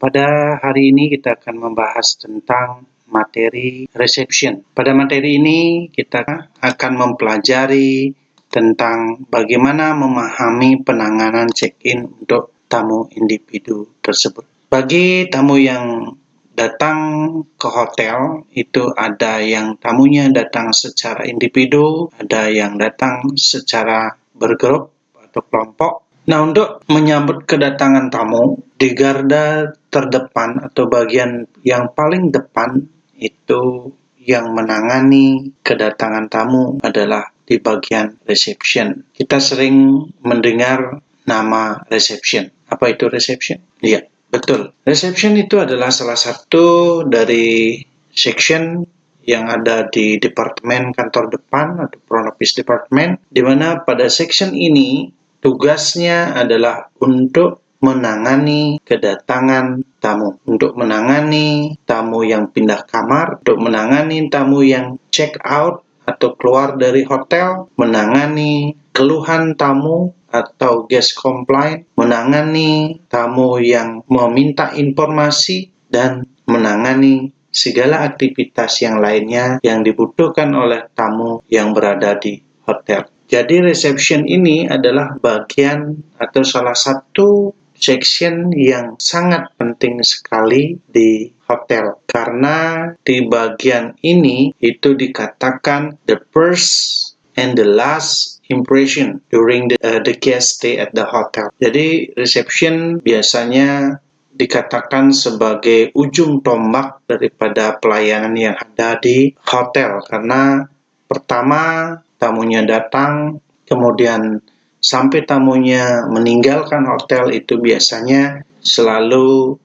Pada hari ini kita akan membahas tentang materi reception. Pada materi ini kita akan mempelajari tentang bagaimana memahami penanganan check-in untuk tamu individu tersebut. Bagi tamu yang datang ke hotel, itu ada yang tamunya datang secara individu, ada yang datang secara bergrup atau kelompok. Nah, untuk menyambut kedatangan tamu, di garda terdepan atau bagian yang paling depan itu yang menangani kedatangan tamu adalah di bagian reception. Kita sering mendengar nama reception. Apa itu reception? Iya, betul. Reception itu adalah salah satu dari section yang ada di departemen kantor depan atau front office department, di mana pada section ini tugasnya adalah untuk menangani kedatangan tamu, untuk menangani tamu yang pindah kamar, untuk menangani tamu yang check out atau keluar dari hotel, menangani keluhan tamu atau guest complaint, menangani tamu yang meminta informasi, dan menangani segala aktivitas yang lainnya yang dibutuhkan oleh tamu yang berada di hotel. Jadi reception ini adalah bagian atau salah satu section yang sangat penting sekali di hotel, karena di bagian ini itu dikatakan the first and the last impression during the guest stay at the hotel. Jadi reception biasanya dikatakan sebagai ujung tombak daripada pelayanan yang ada di hotel, karena pertama tamunya datang, kemudian sampai tamunya meninggalkan hotel itu biasanya selalu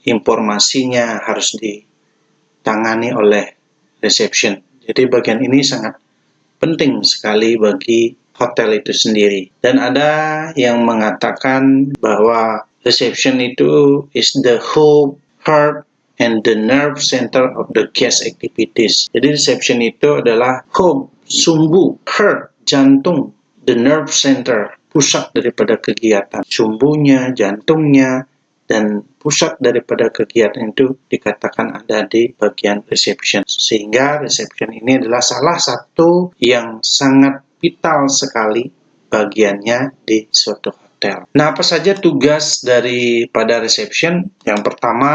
informasinya harus ditangani oleh reception. Jadi bagian ini sangat penting sekali bagi hotel itu sendiri. Dan ada yang mengatakan bahwa reception itu is the whole heart and the nerve center of the guest activities. Jadi reception itu adalah hub, sumbu, heart, jantung, the nerve center, pusat daripada kegiatan. Sumbunya, jantungnya, dan pusat daripada kegiatan itu dikatakan ada di bagian reception. Sehingga reception ini adalah salah satu yang sangat vital sekali bagiannya di suatu hotel. Nah, apa saja tugas daripada reception? Yang pertama,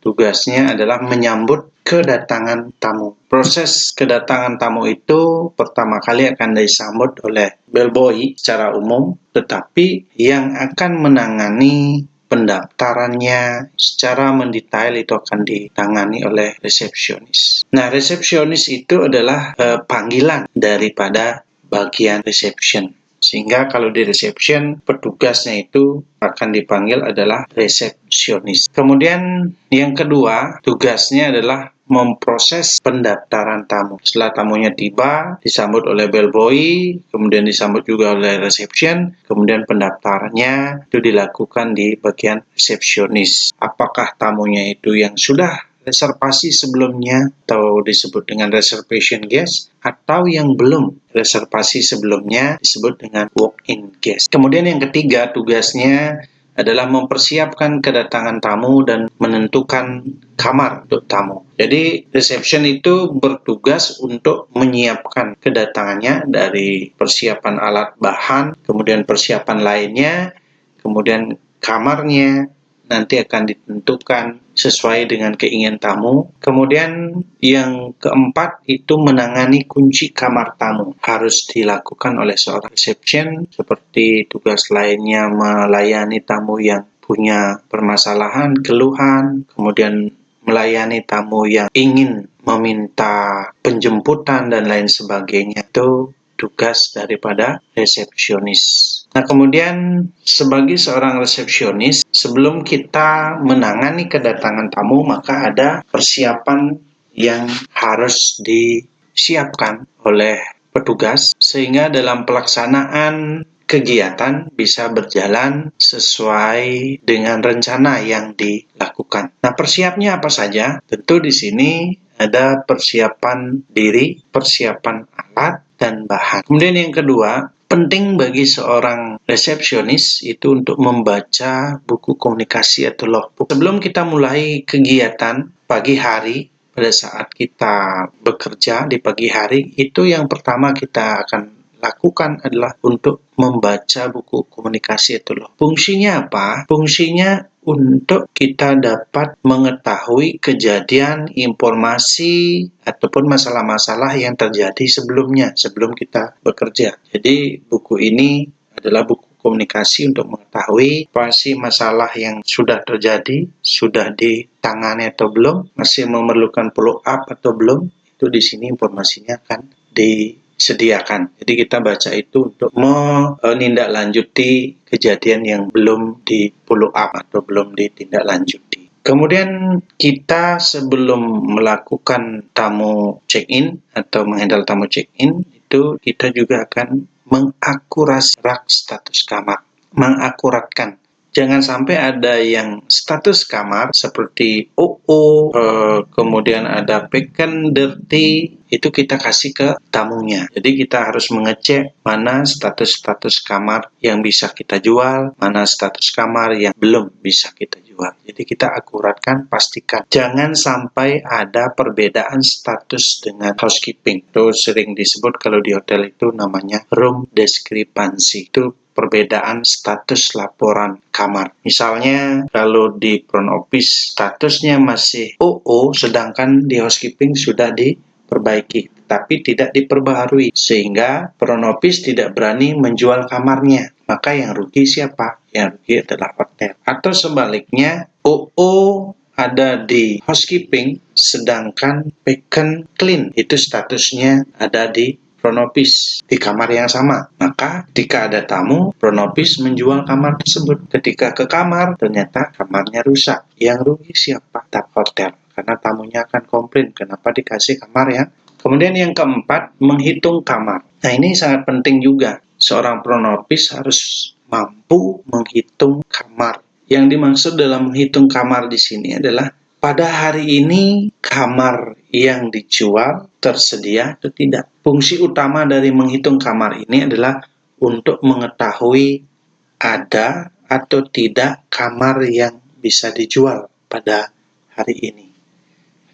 tugasnya adalah menyambut kedatangan tamu. Proses kedatangan tamu itu pertama kali akan disambut oleh bellboy secara umum, tetapi yang akan menangani pendaftarannya secara mendetail itu akan ditangani oleh resepsionis. Nah, resepsionis itu adalah panggilan daripada bagian reception. Sehingga kalau di reception, petugasnya itu akan dipanggil adalah resepsionis. Kemudian yang kedua, tugasnya adalah memproses pendaftaran tamu. Setelah tamunya tiba, disambut oleh bellboy, kemudian disambut juga oleh reception, kemudian pendaftarannya itu dilakukan di bagian resepsionis. Apakah tamunya itu yang sudah reservasi sebelumnya atau disebut dengan reservation guest, atau yang belum reservasi sebelumnya disebut dengan walk-in guest. Kemudian yang ketiga, tugasnya adalah mempersiapkan kedatangan tamu dan menentukan kamar untuk tamu. Jadi reception itu bertugas untuk menyiapkan kedatangannya dari persiapan alat bahan, kemudian persiapan lainnya, kemudian kamarnya nanti akan ditentukan sesuai dengan keinginan tamu. Kemudian yang keempat itu menangani kunci kamar tamu. Harus dilakukan oleh seorang reception, seperti tugas lainnya melayani tamu yang punya permasalahan, keluhan, kemudian melayani tamu yang ingin meminta penjemputan dan lain sebagainya. Itu tugas daripada resepsionis. Nah, kemudian sebagai seorang resepsionis, sebelum kita menangani kedatangan tamu, maka ada persiapan yang harus disiapkan oleh petugas sehingga dalam pelaksanaan kegiatan bisa berjalan sesuai dengan rencana yang dilakukan. Nah, persiapnya apa saja? Tentu di sini ada persiapan diri, persiapan alat, dan bahan. Kemudian yang kedua, Penting bagi seorang resepsionis itu untuk membaca buku komunikasi atau logbook. Sebelum kita mulai kegiatan pagi hari, pada saat kita bekerja di pagi hari, itu yang pertama kita akan lakukan adalah untuk membaca buku komunikasi atau logbook. Fungsinya apa? Fungsinya untuk kita dapat mengetahui kejadian, informasi, ataupun masalah-masalah yang terjadi sebelumnya, sebelum kita bekerja. Jadi, buku ini adalah buku komunikasi untuk mengetahui apa sih masalah yang sudah terjadi, sudah ditangani atau belum, masih memerlukan follow up atau belum, itu di sini informasinya akan disediakan. Jadi kita baca itu untuk menindaklanjuti kejadian yang belum di follow up atau belum ditindaklanjuti. Kemudian kita sebelum melakukan tamu check-in atau menghandle tamu check-in, itu kita juga akan mengakurasi status kamar, mengakuratkan. Jangan sampai ada yang status kamar seperti OO, kemudian ada vacant, dirty, itu kita kasih ke tamunya. Jadi kita harus mengecek mana status-status kamar yang bisa kita jual, mana status kamar yang belum bisa kita jual. Jadi kita akuratkan, pastikan. Jangan sampai ada perbedaan status dengan housekeeping. Itu sering disebut kalau di hotel itu namanya room discrepancy. Itu perbedaan status laporan kamar. Misalnya kalau di front office statusnya masih OO, sedangkan di housekeeping sudah diperbaiki, tapi tidak diperbaharui, sehingga front office tidak berani menjual kamarnya. Maka yang rugi siapa? Yang rugi adalah hotel. Atau sebaliknya, OO ada di housekeeping, sedangkan vacant clean itu statusnya ada di front office di kamar yang sama. Maka ketika ada tamu, front office menjual kamar tersebut. Ketika ke kamar, ternyata kamarnya rusak. Yang rugi siapa? Tetap hotel. Karena tamunya akan komplain, kenapa dikasih kamar ya? Kemudian yang keempat, menghitung kamar. Nah, ini sangat penting juga. Seorang front office harus mampu menghitung kamar. Yang dimaksud dalam menghitung kamar di sini adalah pada hari ini kamar yang dijual tersedia atau tidak. Fungsi utama dari menghitung kamar ini adalah untuk mengetahui ada atau tidak kamar yang bisa dijual pada hari ini.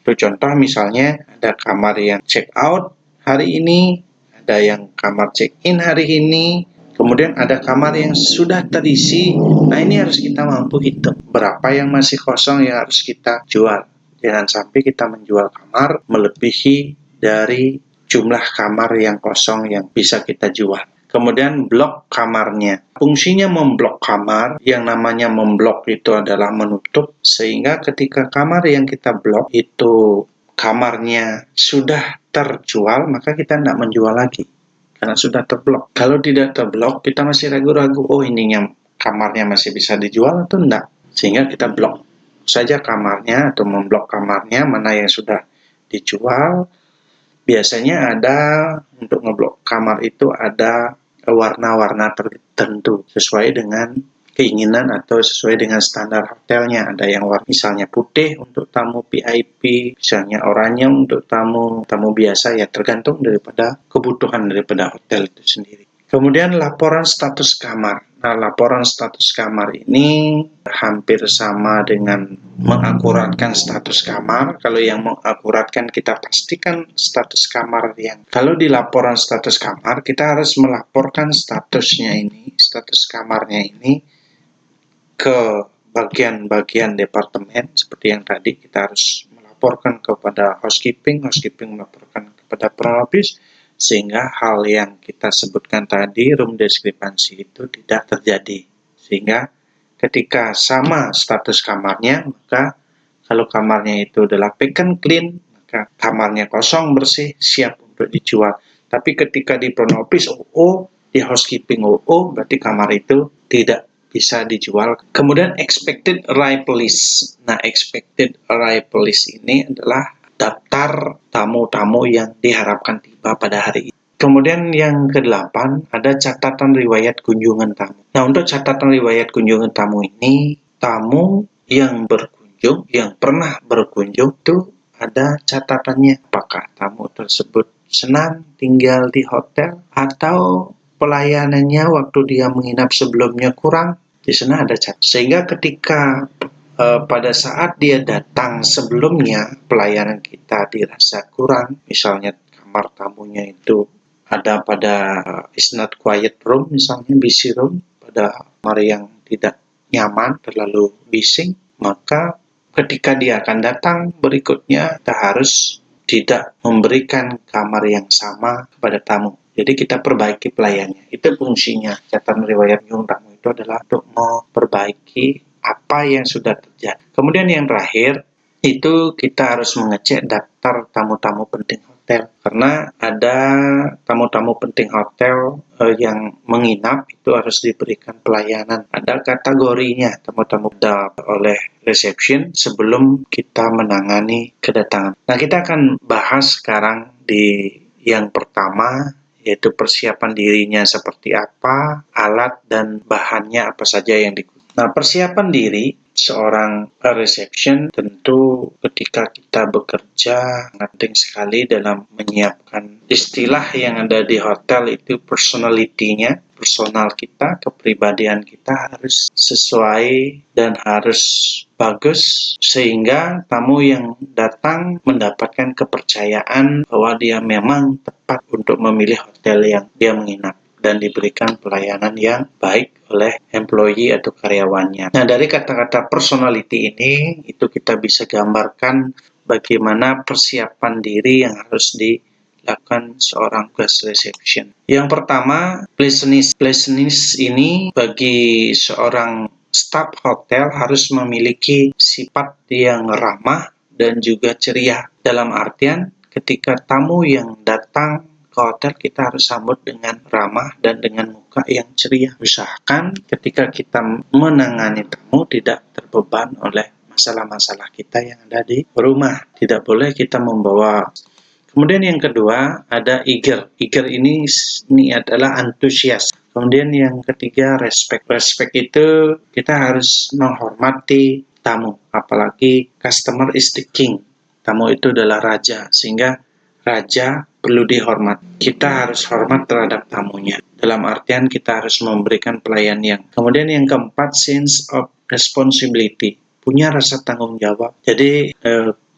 Itu contoh misalnya ada kamar yang check out hari ini, ada yang kamar check in hari ini, kemudian ada kamar yang sudah terisi. Nah, ini harus kita mampu hitung berapa yang masih kosong yang harus kita jual. Jangan sampai kita menjual kamar melebihi dari jumlah kamar yang kosong yang bisa kita jual. Kemudian blok kamarnya. Fungsinya memblok kamar, yang namanya memblok itu adalah menutup, sehingga ketika kamar yang kita blok itu kamarnya sudah terjual, maka kita tidak menjual lagi. Karena sudah terblok. Kalau tidak terblok, kita masih ragu-ragu, oh ininya kamarnya masih bisa dijual atau enggak. Sehingga kita blok saja kamarnya atau memblok kamarnya, mana yang sudah dijual. Biasanya ada untuk ngeblok kamar itu ada warna-warna tertentu sesuai dengan keinginan atau sesuai dengan standar hotelnya. Ada yang warna misalnya putih untuk tamu VIP, misalnya oranye untuk tamu biasa, ya tergantung daripada kebutuhan daripada hotel itu sendiri. Kemudian laporan status kamar. Nah, laporan status kamar ini hampir sama dengan mengakuratkan status kamar. Kalau yang mengakuratkan, kita pastikan status kamar yang. Kalau di laporan status kamar, kita harus melaporkan statusnya ini, status kamarnya ini ke bagian-bagian departemen. Seperti yang tadi, kita harus melaporkan kepada housekeeping melaporkan kepada front office, sehingga hal yang kita sebutkan tadi, room discrepancy itu tidak terjadi. Sehingga ketika sama status kamarnya, maka kalau kamarnya itu adalah vacant clean, maka kamarnya kosong bersih, siap untuk dijual. Tapi ketika di front office OO, di housekeeping OO, berarti kamar itu tidak bisa dijual. Kemudian expected arrival list. Nah, expected arrival list ini adalah daftar tamu-tamu yang diharapkan tiba pada hari ini. Kemudian yang ke-8, ada catatan riwayat kunjungan tamu. Nah, untuk catatan riwayat kunjungan tamu ini, tamu yang berkunjung, yang pernah berkunjung itu ada catatannya. Apakah tamu tersebut senang tinggal di hotel atau pelayanannya waktu dia menginap sebelumnya kurang, di sana ada catatan. Sehingga ketika pada saat dia datang sebelumnya, pelayanan kita dirasa kurang, misalnya kamar tamunya itu ada pada is not quiet room, misalnya busy room, pada kamar yang tidak nyaman, terlalu bising, maka ketika dia akan datang berikutnya, kita harus tidak memberikan kamar yang sama kepada tamu. Jadi kita perbaiki pelayannya. Itu fungsinya catatan riwayat kunjungan tamu itu adalah untuk memperbaiki apa yang sudah terjadi. Kemudian yang terakhir, itu kita harus mengecek daftar tamu-tamu penting hotel. Karena ada tamu-tamu penting hotel yang menginap itu harus diberikan pelayanan. Ada kategorinya, tamu-tamu oleh reception sebelum kita menangani kedatangan. Nah, kita akan bahas sekarang di yang pertama, yaitu persiapan dirinya seperti apa, alat dan bahannya apa saja yang digunakan. Nah, persiapan diri seorang reception tentu ketika kita bekerja penting sekali dalam menyiapkan istilah yang ada di hotel itu personality-nya, personal kita, kepribadian kita harus sesuai dan harus bagus sehingga tamu yang datang mendapatkan kepercayaan bahwa dia memang tepat untuk memilih hotel yang dia menginap dan diberikan pelayanan yang baik oleh employee atau karyawannya. Nah, dari kata-kata personality ini, itu kita bisa gambarkan bagaimana persiapan diri yang harus dilakukan seorang guest reception. Yang pertama, pleasantness. Pleasantness ini bagi seorang staf hotel harus memiliki sifat yang ramah dan juga ceria. Dalam artian, ketika tamu yang datang ke hotel kita harus sambut dengan ramah dan dengan muka yang ceria. Usahakan ketika kita menangani tamu tidak terbeban oleh masalah-masalah kita yang ada di rumah. Tidak boleh kita membawa. Kemudian yang kedua ada eager. Eager ini adalah antusias. Kemudian yang ketiga respect. Respect itu kita harus menghormati tamu. Apalagi customer is the king. Tamu itu adalah raja. Sehingga raja perlu dihormat. Kita harus hormat terhadap tamunya. Dalam artian kita harus memberikan pelayanan yang. Kemudian yang keempat, sense of responsibility. Punya rasa tanggung jawab. Jadi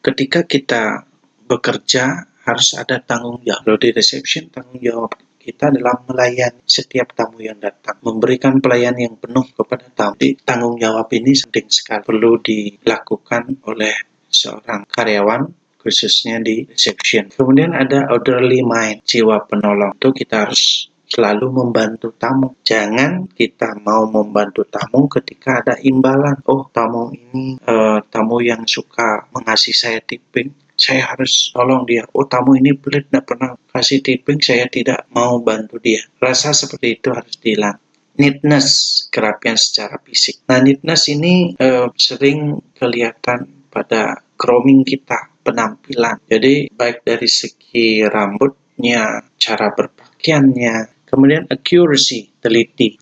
ketika kita bekerja harus ada tanggung jawab. Kalau di reception, tanggung jawab kita adalah melayani setiap tamu yang datang. Memberikan pelayanan yang penuh kepada tamu. Tanggung jawab ini penting sekali. Perlu dilakukan oleh seorang karyawan khususnya di reception. Kemudian ada orderly mind, jiwa penolong. Itu kita harus selalu membantu tamu. Jangan kita mau membantu tamu ketika ada imbalan. Oh, tamu ini tamu yang suka mengasih saya tipping. Saya harus tolong dia. Oh, tamu ini pelit, tidak pernah kasih tipping. Saya tidak mau bantu dia. Rasa seperti itu harus dihilang. Neatness, kerapian secara fisik. Nah, neatness ini sering kelihatan pada grooming kita, penampilan. Jadi baik dari segi rambutnya, cara berpakaiannya, kemudian accuracy, teliti,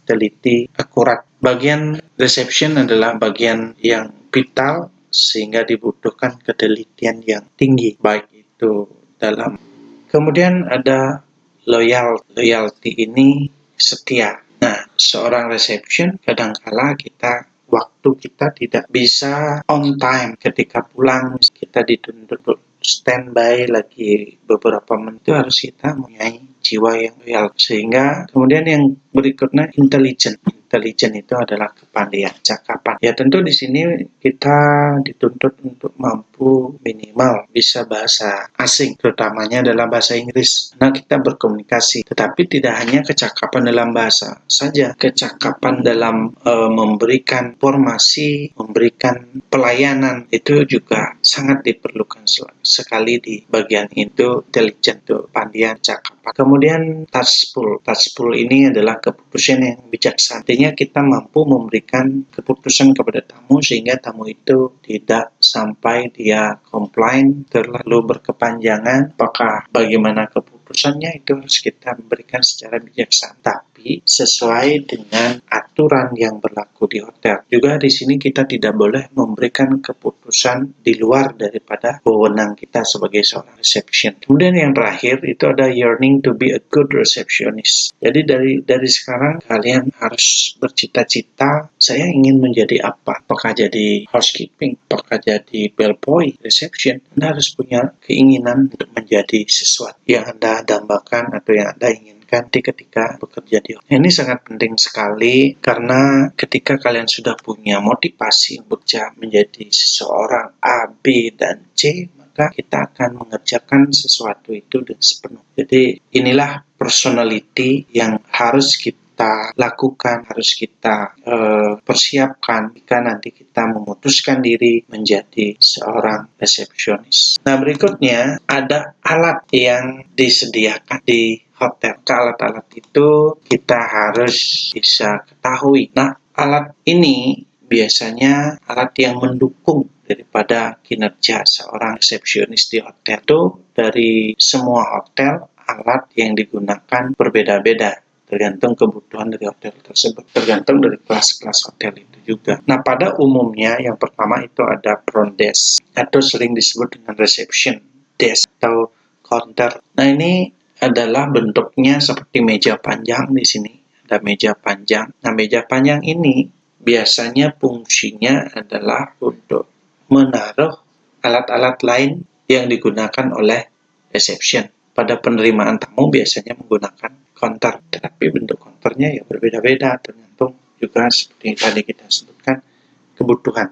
akurat. Bagian reception adalah bagian yang vital sehingga dibutuhkan ketelitian yang tinggi, baik itu dalam. Kemudian ada loyalty ini setia. Nah, seorang reception kadangkala waktu kita tidak bisa on time. Ketika pulang kita dituntut standby lagi beberapa menit, itu harus kita mempunyai jiwa yang loyal. Sehingga kemudian yang berikutnya intelligent itu adalah kepandaian, cakapan. Ya tentu di sini kita dituntut untuk mampu minimal bisa bahasa asing, terutamanya dalam bahasa Inggris. Nah, kita berkomunikasi, tetapi tidak hanya kecakapan dalam bahasa saja, kecakapan dalam memberikan informasi, memberikan pelayanan itu juga sangat diperlukan sekali di bagian itu, intelligent itu, pandaian, cakapan. Kemudian touchful ini adalah keputusan yang bijaksana. Artinya kita mampu memberikan keputusan kepada tamu sehingga tamu itu tidak sampai dia komplain terlalu berkepanjangan. Apakah bagaimana keputusan keputusannya itu harus kita berikan secara bijaksana, tapi sesuai dengan aturan yang berlaku di hotel. Juga di sini kita tidak boleh memberikan keputusan di luar daripada wewenang kita sebagai seorang reception. Kemudian yang terakhir itu ada yearning to be a good receptionist. Jadi dari sekarang kalian harus bercita-cita, saya ingin menjadi apa? Apakah jadi housekeeping? Apakah jadi bellboy, reception? Anda harus punya keinginan untuk menjadi sesuatu yang Anda dambakan atau yang Anda inginkan ketika bekerja di hotel. Ini sangat penting sekali karena ketika kalian sudah punya motivasi bekerja menjadi seseorang A, B, dan C, maka kita akan mengerjakan sesuatu itu dengan sepenuh. Jadi inilah personality yang harus kita lakukan, harus kita persiapkan jika nanti kita memutuskan diri menjadi seorang resepsionis. Nah, berikutnya ada alat yang disediakan di hotel. Alat-alat itu kita harus bisa ketahui. Nah, alat ini biasanya alat yang mendukung daripada kinerja seorang resepsionis di hotel. Itu dari semua hotel, alat yang digunakan berbeda-beda, tergantung kebutuhan dari hotel tersebut, tergantung dari kelas-kelas hotel itu juga. Nah, pada umumnya yang pertama itu ada front desk atau sering disebut dengan reception desk atau counter. Nah, ini adalah bentuknya seperti meja panjang di sini. Ada meja panjang. Nah, meja panjang ini biasanya fungsinya adalah untuk menaruh alat-alat lain yang digunakan oleh reception. Pada penerimaan tamu biasanya menggunakan counter, tetapi bentuk counternya ya berbeda-beda, tergantung juga seperti yang tadi kita sebutkan kebutuhan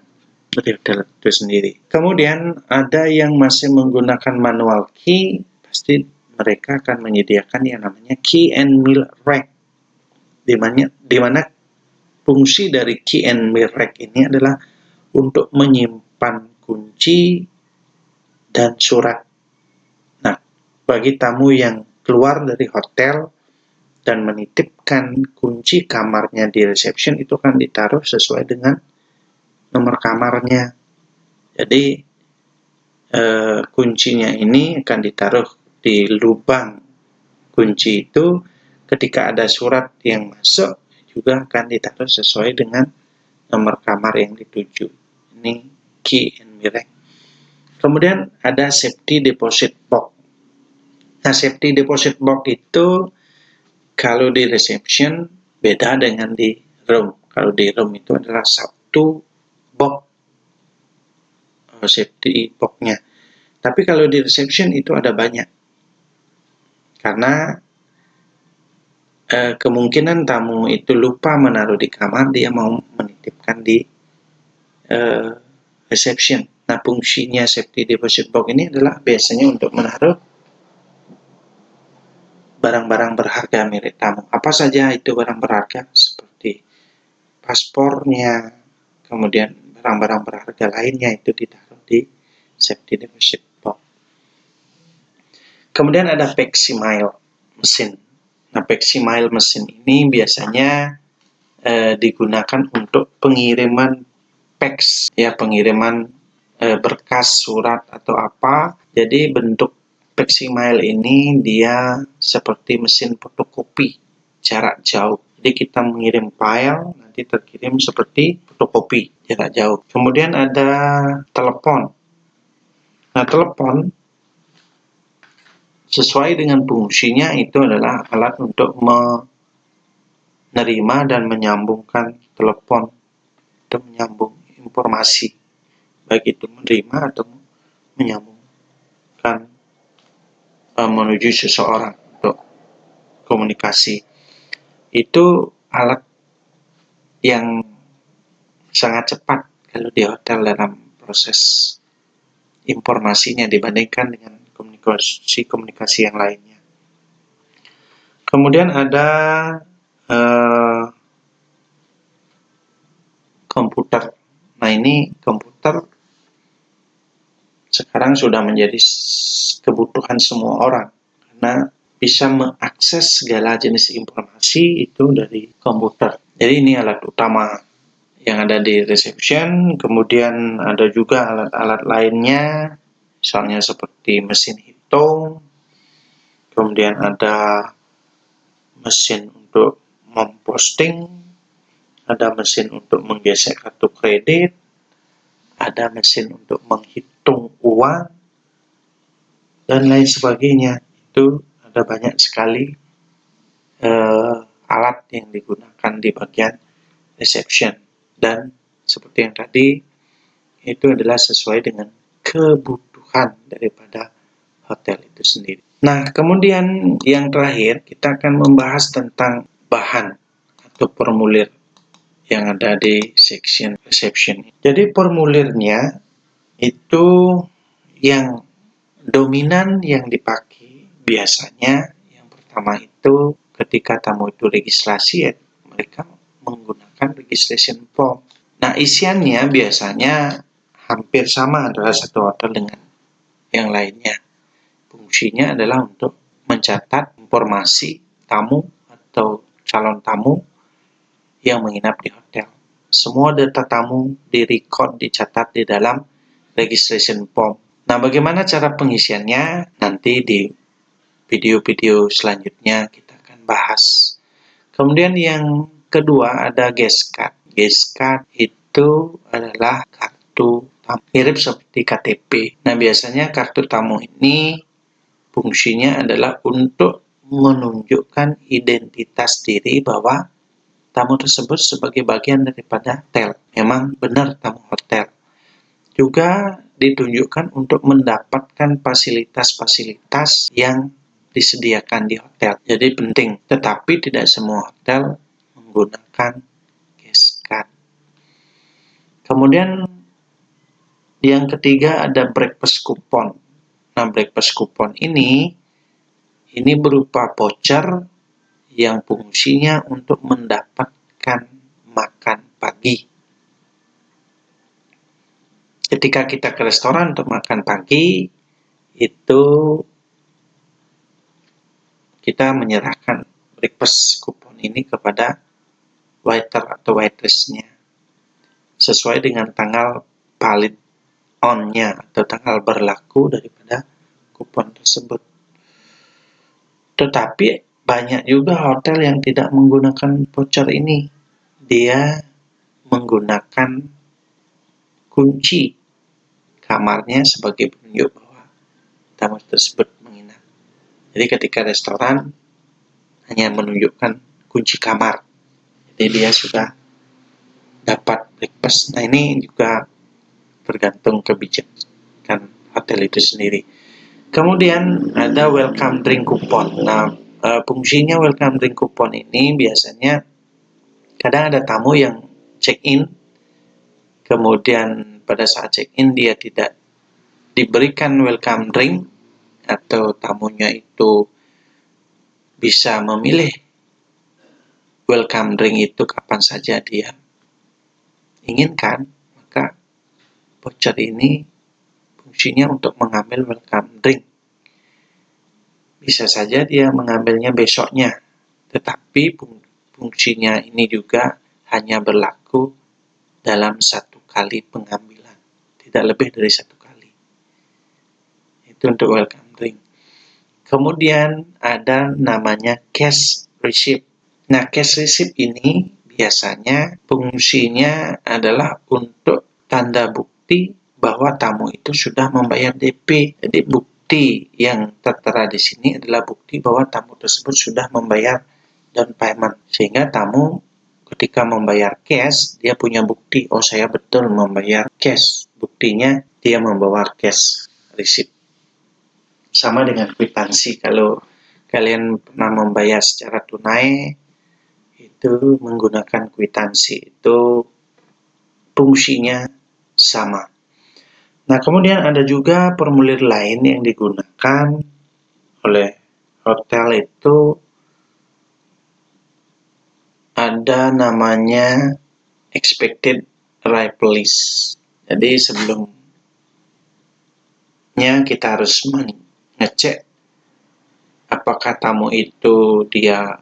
dari hotel itu sendiri. Kemudian ada yang masih menggunakan manual key, pasti mereka akan menyediakan yang namanya key and meal rack, di mana fungsi dari key and meal rack ini adalah untuk menyimpan kunci dan surat. Nah, bagi tamu yang keluar dari hotel dan menitipkan kunci kamarnya di reception, itu akan ditaruh sesuai dengan nomor kamarnya. Jadi kuncinya ini akan ditaruh di lubang kunci itu. Ketika ada surat yang masuk juga akan ditaruh sesuai dengan nomor kamar yang dituju. Ini key and meal rack. Kemudian ada safety deposit box. Nah, safety deposit box itu kalau di reception beda dengan di room. Kalau di room itu adalah satu box safety box-nya. Tapi kalau di reception itu ada banyak. Karena kemungkinan tamu itu lupa menaruh di kamar, dia mau menitipkan di reception. Nah, fungsinya safety deposit box ini adalah biasanya untuk menaruh barang-barang berharga milik tamu. Apa saja itu barang berharga? Seperti paspornya, kemudian barang-barang berharga lainnya itu ditaruh di safety deposit box. Kemudian ada Peximile mesin. Nah, Peximile mesin ini biasanya digunakan untuk pengiriman fax, ya, pengiriman berkas, surat atau apa. Jadi bentuk Peximile ini dia seperti mesin fotokopi jarak jauh. Jadi kita mengirim file, nanti terkirim seperti fotokopi jarak jauh. Kemudian ada telepon. Nah, telepon sesuai dengan fungsinya itu adalah alat untuk menerima dan menyambungkan telepon atau menyambung informasi, baik itu menerima atau menyambungkan menuju seseorang untuk komunikasi. Itu alat yang sangat cepat kalau di hotel dalam proses informasinya dibandingkan dengan komunikasi yang lainnya. Kemudian ada komputer. Nah, ini komputer sekarang sudah menjadi kebutuhan semua orang karena bisa mengakses segala jenis informasi itu dari komputer. Jadi ini alat utama yang ada di reception. Kemudian ada juga alat-alat lainnya, misalnya seperti mesin hitung, kemudian ada mesin untuk memposting, ada mesin untuk menggesek kartu kredit, ada mesin untuk menghitung uang, dan lain sebagainya. Itu ada banyak sekali alat yang digunakan di bagian reception, dan seperti yang tadi itu adalah sesuai dengan kebutuhan daripada hotel itu sendiri. Nah, kemudian yang terakhir kita akan membahas tentang bahan atau formulir yang ada di section reception. Jadi formulirnya itu yang dominan yang dipakai biasanya yang pertama itu ketika tamu itu registrasi, ya mereka menggunakan registration form. Nah, isiannya biasanya hampir sama antara satu hotel dengan yang lainnya. Fungsinya adalah untuk mencatat informasi tamu atau calon tamu yang menginap di hotel. Semua data tamu direcord, dicatat di dalam registration form. Nah, bagaimana cara pengisiannya? Nanti di video-video selanjutnya kita akan bahas. Kemudian yang kedua ada guest card. Guest card itu adalah kartu tamu, mirip seperti KTP. Nah, biasanya kartu tamu ini fungsinya adalah untuk menunjukkan identitas diri bahwa tamu tersebut sebagai bagian daripada hotel. Memang benar tamu hotel. Juga ditunjukkan untuk mendapatkan fasilitas-fasilitas yang disediakan di hotel. Jadi penting, tetapi tidak semua hotel menggunakan guest card. Kemudian yang ketiga ada breakfast coupon. Nah, breakfast coupon ini berupa voucher yang fungsinya untuk mendapatkan makan pagi. Ketika kita ke restoran untuk makan pagi, itu kita menyerahkan breakfast coupon ini kepada waiter atau waitress-nya sesuai dengan tanggal valid on-nya atau tanggal berlaku daripada kupon tersebut. Tetapi banyak juga hotel yang tidak menggunakan voucher ini. Dia menggunakan kunci kamarnya sebagai penunjuk bahwa tamu tersebut menginap. Jadi ketika restoran hanya menunjukkan kunci kamar, jadi dia sudah dapat breakfast. Nah, ini juga tergantung kebijakan hotel itu sendiri. Kemudian ada welcome drink coupon. Nah, fungsinya welcome drink coupon ini biasanya kadang ada tamu yang check-in, kemudian pada saat check-in dia tidak diberikan welcome drink, atau tamunya itu bisa memilih welcome drink itu kapan saja dia inginkan, maka voucher ini fungsinya untuk mengambil welcome drink. Bisa saja dia mengambilnya besoknya, tetapi fungsinya ini juga hanya berlaku dalam satu kali pengambilan, tidak lebih dari satu kali. Itu untuk welcome drink. Kemudian ada namanya cash receipt. Nah, cash receipt ini biasanya fungsinya adalah untuk tanda bukti bahwa tamu itu sudah membayar DP. Jadi bukti yang tertera di sini adalah bukti bahwa tamu tersebut sudah membayar down payment. Sehingga tamu ketika membayar cash, dia punya bukti, oh saya betul membayar cash. Buktinya dia membawa cash receipt. Sama dengan kwitansi, kalau kalian pernah membayar secara tunai, itu menggunakan kwitansi, itu fungsinya sama. Nah, kemudian ada juga formulir lain yang digunakan oleh hotel itu ada namanya expected arrival list. Jadi sebelumnya kita harus ngecek apakah tamu itu dia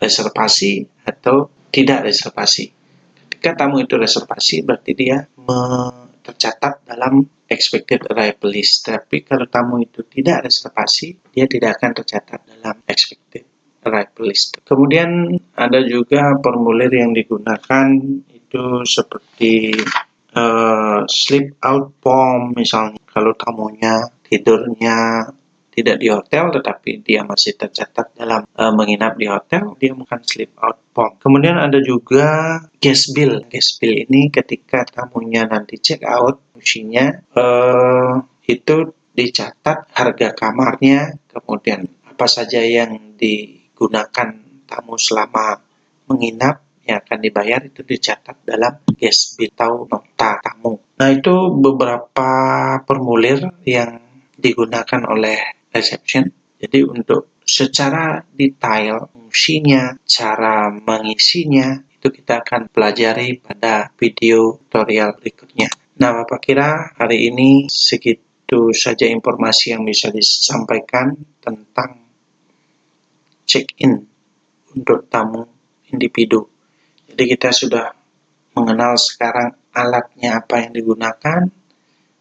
reservasi atau tidak reservasi. Ketika tamu itu reservasi, berarti dia tercatat dalam expected arrival list. Tapi kalau tamu itu tidak reservasi, dia tidak akan tercatat dalam expected arrival list. Kemudian ada juga formulir yang digunakan itu seperti sleep out form, misalnya kalau tamunya tidurnya tidak di hotel tetapi dia masih tercatat dalam menginap di hotel, dia bukan sleep out form. Kemudian ada juga guest bill. Guest bill ini ketika tamunya nanti check out, fungsinya itu dicatat harga kamarnya, kemudian apa saja yang digunakan tamu selama menginap yang akan dibayar itu dicatat dalam guest bill atau nota tamu. Nah, itu beberapa formulir yang digunakan oleh reception. Jadi untuk secara detail fungsinya, cara mengisinya itu kita akan pelajari pada video tutorial berikutnya. Nah, Bapak kira hari ini segitu saja informasi yang bisa disampaikan tentang check-in untuk tamu individu. Jadi kita sudah mengenal sekarang alatnya apa yang digunakan,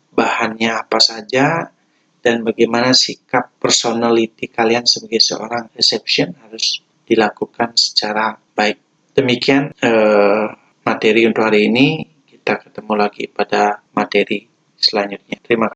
bahannya apa saja, dan bagaimana sikap personality kalian sebagai seorang reception harus dilakukan secara baik. Demikian materi untuk hari ini. Kita ketemu lagi pada materi selanjutnya. Terima kasih.